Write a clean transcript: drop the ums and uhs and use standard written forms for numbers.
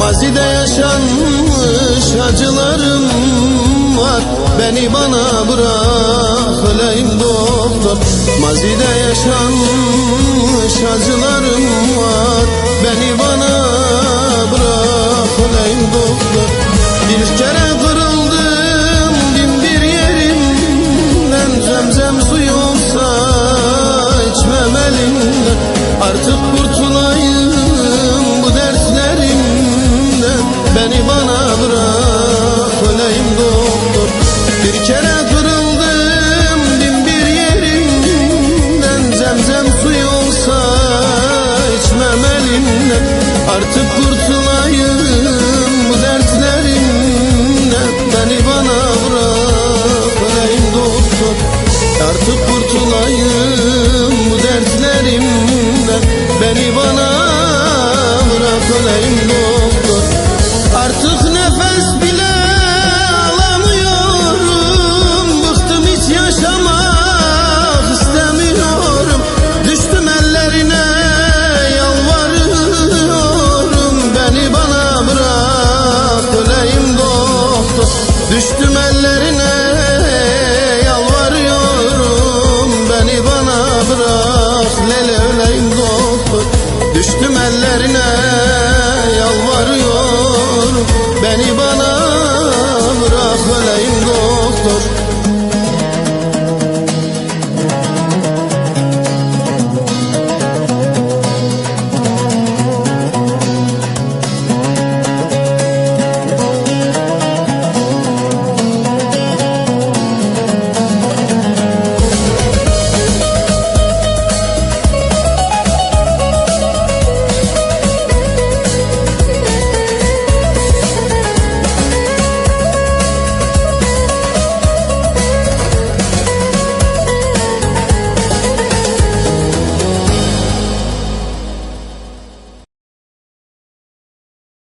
Mazide yaşanmış acılarım var, beni bana bırak öleyim doktor. Mazide yaşanmış acılarım var, beni bana bırak öleyim doktor. Bir kere kırıldım bin bir yerimden, zemzem suyu olsa içmem elinden. Artık kurtulayım bu dertlerimden, beni bana bırak öleyim doktor. Bir kere kırıldım bin bir yerimden, zemzem suyu olsa içmem elinden. Artık kurtulayım bu dertlerimden, beni bana bırak öleyim doktor. Artık kurtulayım bu dertlerimden, beni bana bırak öleyim doktor. Artık nefes bile alamıyorum, bıktım hiç yaşamak istemiyorum. Düştüm ellerine yalvarıyorum, beni bana bırak öleyim doktor. Düştüm ellerine yalvarıyorum, beni bana bırak lele öleyim doktor. Düştüm ellerine yalvarıyorum, beni bana